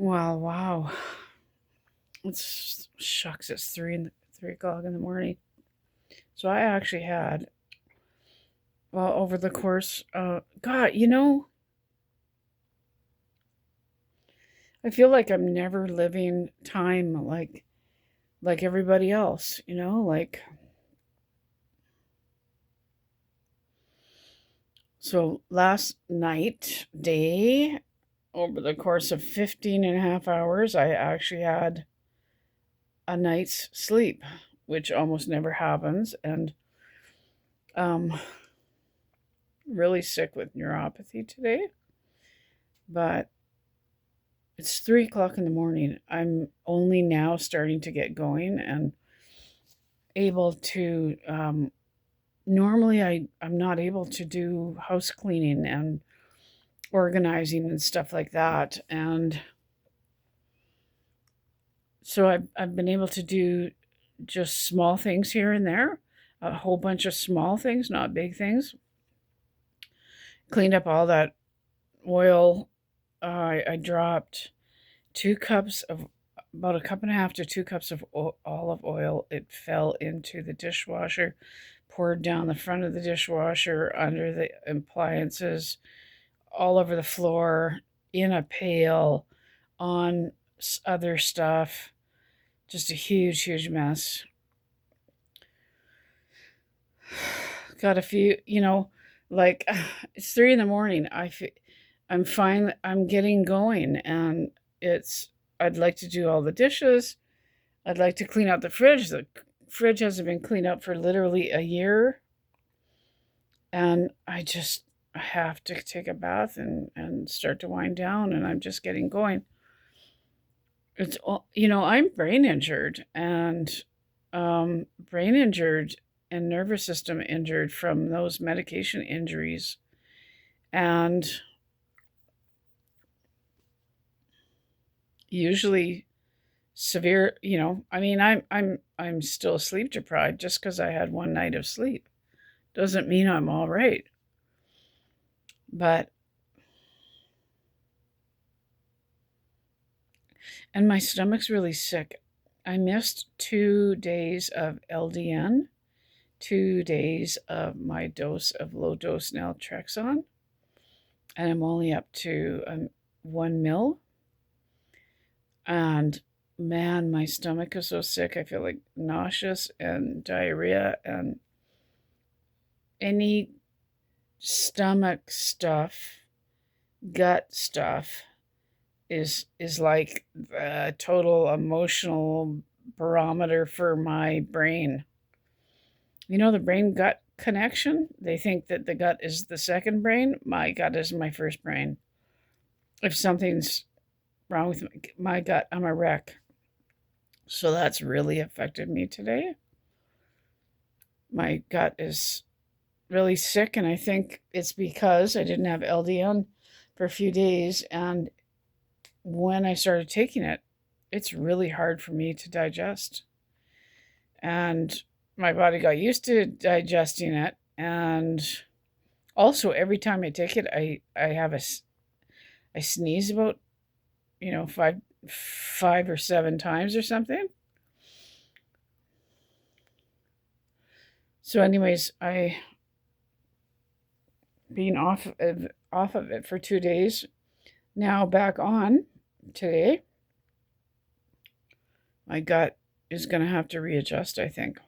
Well, wow. It's shucks, it's 3 o'clock in the morning. So I actually had, well, over the course, God, I feel like I'm never living time like everybody else, so last night, day, over the course of 15 and a half hours, I actually had a night's sleep, which almost never happens. And um, really sick with neuropathy today, but it's 3 o'clock in the morning. I'm only now starting to get going and able to. Normally, I'm not able to do house cleaning and organizing and stuff like that. And so I've been able to do just small things here and there, a whole bunch of small things, not big things. Cleaned up all that oil. I dropped 2 cups of about a cup and a half to 2 cups of olive oil. It fell into the dishwasher, poured down the front of the dishwasher, under the appliances, all over the floor, in a pail, on other stuff. Just a huge, huge mess. Got a few, like it's 3 in the morning. I'm fine. I'm getting going, and it's. I'd like to do all the dishes. I'd like to clean out the fridge. The fridge hasn't been cleaned out for literally a year, and I just have to take a bath and start to wind down, and I'm just getting going. It's all, I'm brain injured, and brain injured and nervous system injured from those medication injuries, and usually severe. I'm still sleep deprived. Just because I had one night of sleep doesn't mean I'm all right. But and my stomach's really sick. I missed 2 days of LDN, 2 days of my dose of low dose naltrexone, and I'm only up to 1 mil. And man, my stomach is so sick. I feel like nauseous and diarrhea, and any stomach stuff, gut stuff is like the total emotional barometer for my brain. The brain gut connection? They think that the gut is the second brain. My gut is my first brain. If something's wrong with my gut, I'm a wreck. So that's really affected me today. My gut is really sick, and I think it's because I didn't have LDN for a few days. And when I started taking it, it's really hard for me to digest. And my body got used to digesting it. And also, every time I take it, I sneeze about, five or seven times or something. So, anyways, I been off of it for 2 days. Now back on today. My gut is going to have to readjust, I think.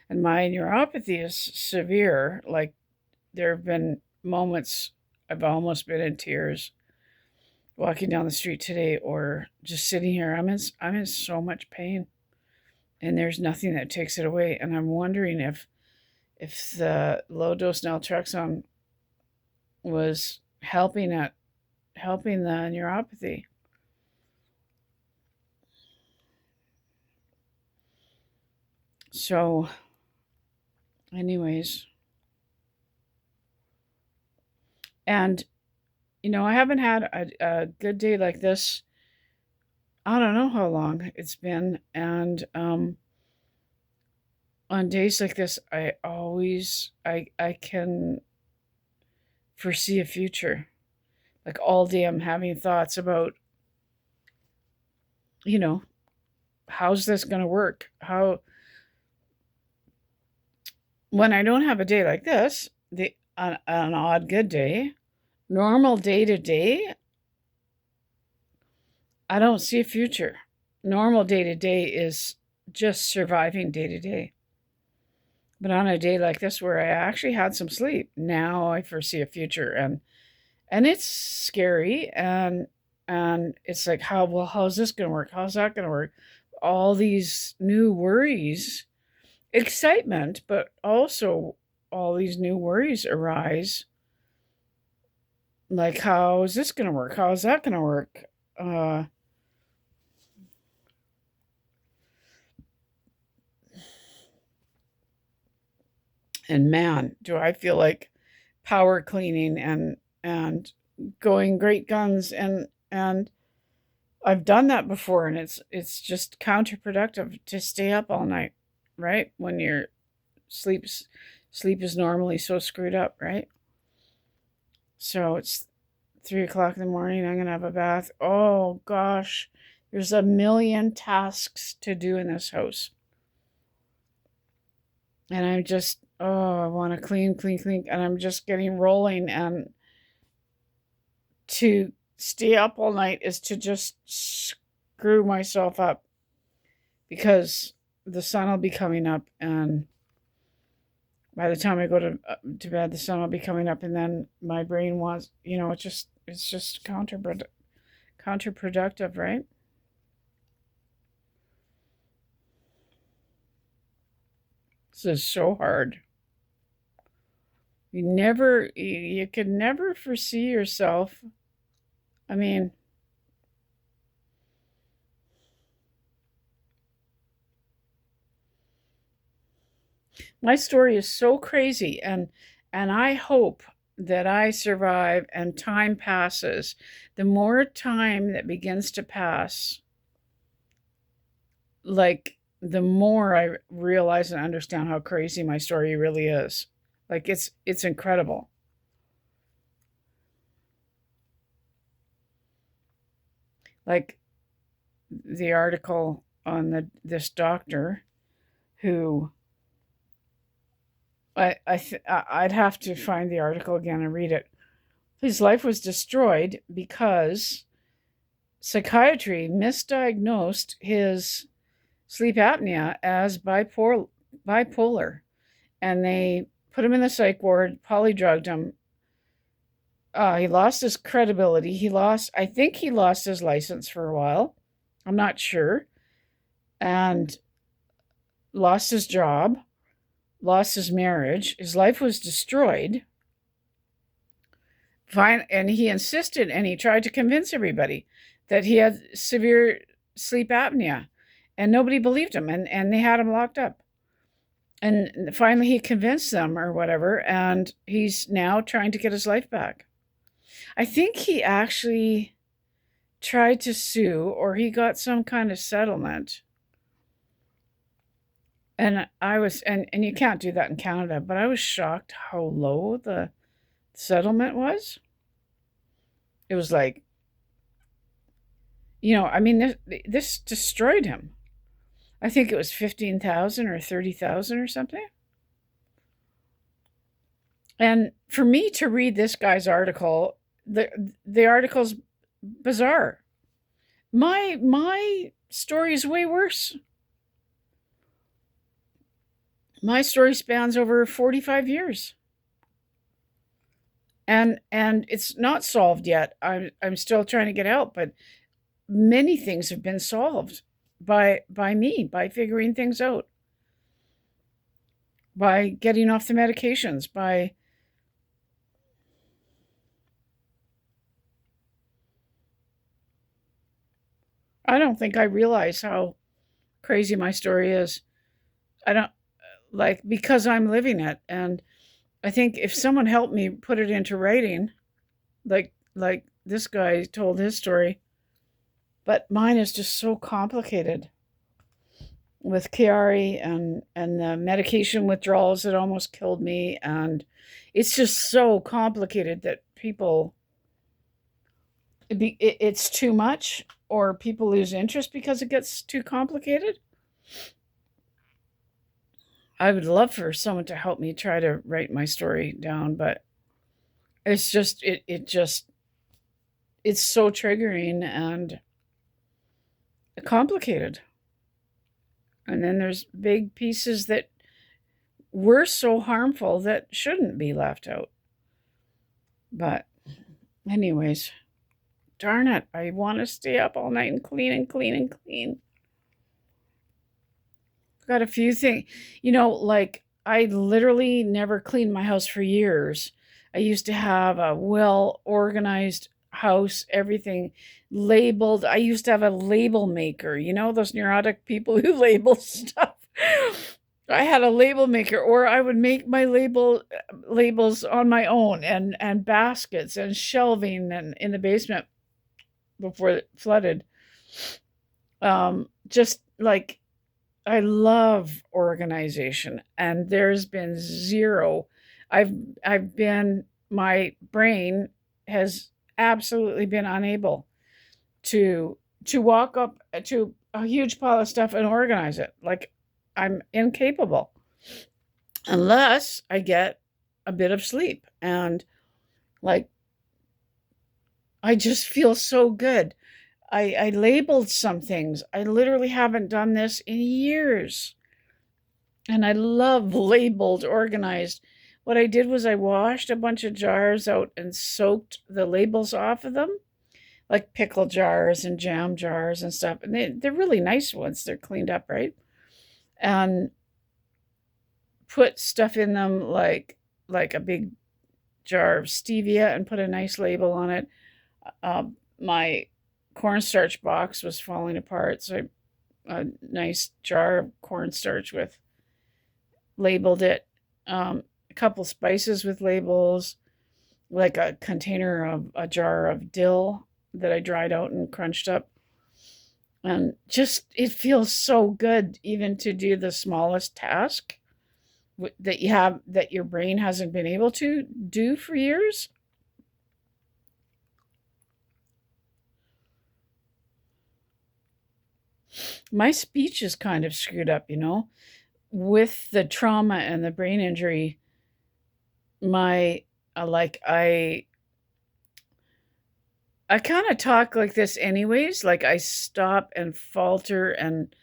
And my neuropathy is severe. Like, there have been moments I've almost been in tears walking down the street today, or just sitting here. I'm in so much pain, and there's nothing that takes it away. And I'm wondering if the low dose naltrexone was helping the neuropathy. So, anyways, and I haven't had a good day like this. I don't know how long it's been, and on days like this, I can foresee a future. Like, all day, I'm having thoughts about you know, how's this going to work? When I don't have a day like this, an odd good day, normal day to day, I don't see a future. Normal day to day is just surviving day to day. But on a day like this where I actually had some sleep, now I foresee a future, and it's scary, and it's like, how's this going to work? How's that going to work? All these new worries, excitement, but also all these new worries arise. Like, how is this going to work? How is that going to work? And man, do I feel like power cleaning and going great guns, and I've done that before, and it's just counterproductive to stay up all night, right? When your sleep sleep is normally so screwed up, right? So it's 3 o'clock in the morning. I'm gonna have a bath. Oh gosh, there's a million tasks to do in this house, and I'm just, I want to clean, clean, clean, and I'm just getting rolling. And to stay up all night is to just screw myself up, because the sun will be coming up, and by the time I go to bed, the sun will be coming up, and then my brain wants, it's just counterproductive, right? This is so hard. You can never foresee yourself. I mean, my story is so crazy, and I hope that I survive and time passes. The more time that begins to pass, like, the more I realize and understand how crazy my story really is. Like, it's incredible. Like the article on this doctor who, I'd have to find the article again and read it. His life was destroyed because psychiatry misdiagnosed his sleep apnea as bipolar, and they put him in the psych ward, polydrugged him. He lost his credibility. I think he lost his license for a while. I'm not sure. And lost his job, lost his marriage. His life was destroyed. Fine, and he insisted, and he tried to convince everybody that he had severe sleep apnea, and nobody believed him, and they had him locked up. And finally he convinced them or whatever, and he's now trying to get his life back. I think he actually tried to sue, or he got some kind of settlement. And and you can't do that in Canada, but I was shocked how low the settlement was. It was like, I mean, this destroyed him. I think it was 15,000 or 30,000 or something. And for me to read this guy's article, the article's bizarre. My story is way worse. My story spans over 45 years. And it's not solved yet. I'm still trying to get help, but many things have been solved by me, by figuring things out, by getting off the medications, by I don't think I realize how crazy my story is. I don't, like, because I'm living it. And I think if someone helped me put it into writing, like this guy told his story, but mine is just so complicated with Chiari and the medication withdrawals that almost killed me, and it's just so complicated that it's too much, or people lose interest because it gets too complicated. I would love for someone to help me try to write my story down, but it's just it's so triggering and complicated. And then there's big pieces that were so harmful that shouldn't be left out. But anyways, darn it, I want to stay up all night and clean and clean and clean. Got a few things, like I literally never cleaned my house for years. I used to have a well organized house, everything labeled. I used to have a label maker, those neurotic people who label stuff. I had a label maker, or I would make my labels on my own, and baskets and shelving and in the basement before it flooded. Just like I love organization, and there's been zero. My brain has absolutely been unable to walk up to a huge pile of stuff and organize it. Like, I'm incapable unless I get a bit of sleep, and like I just feel so good. I labeled some things. I literally haven't done this in years. And I love labeled, organized. What I did was I washed a bunch of jars out and soaked the labels off of them, like pickle jars and jam jars and stuff. And they're really nice once they're cleaned up, right? And put stuff in them like a big jar of stevia and put a nice label on it. My cornstarch box was falling apart, so a nice jar of cornstarch with labeled it. A couple spices with labels, like a container of a jar of dill that I dried out and crunched up. And just, it feels so good even to do the smallest task that your brain hasn't been able to do for years. My speech is kind of screwed up, with the trauma and the brain injury. My I kind of talk like this anyways. Like, I stop and falter, and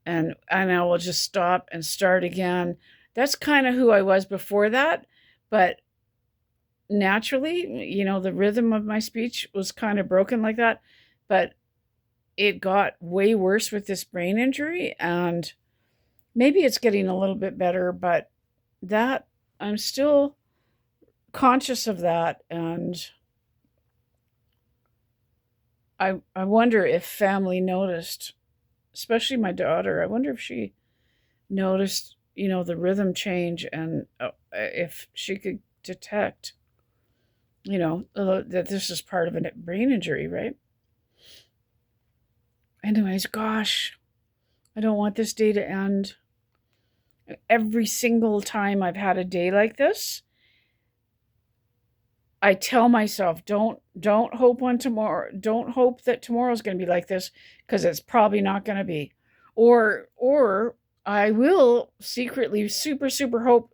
I will just stop and start again. That's kind of who I was before that, but naturally, the rhythm of my speech was kind of broken like that. But it got way worse with this brain injury, and maybe it's getting a little bit better, but that I'm still conscious of that. And I wonder if family noticed, especially my daughter. I wonder if she noticed, the rhythm change, and if she could detect, that this is part of a brain injury, right? Anyways, gosh, I don't want this day to end. Every single time I've had a day like this, I tell myself, don't hope don't hope that tomorrow's going to be like this, because it's probably not going to be. Or I will secretly super super hope,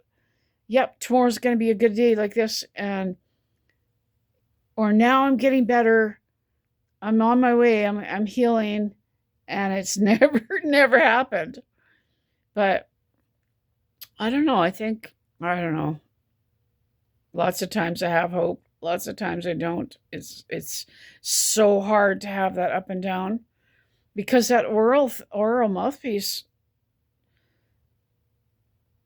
yep, tomorrow's going to be a good day like this, or now I'm getting better. I'm on my way. I'm healing, and it's never happened. But I don't know. I don't know. Lots of times I have hope. Lots of times I don't. It's so hard to have that up and down, because that oral mouthpiece,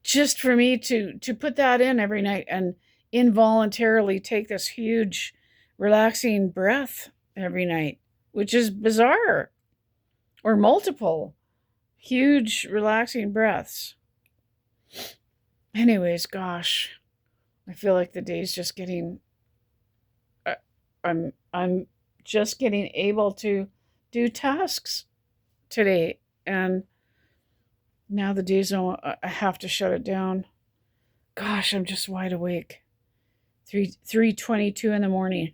just for me to put that in every night and involuntarily take this huge relaxing breath every night, which is bizarre, or multiple huge relaxing breaths. Anyways, gosh, I feel like the day's just getting I'm just getting able to do tasks today, and now the day's I have to shut it down. Gosh, I'm just wide awake. 3:22 in the morning.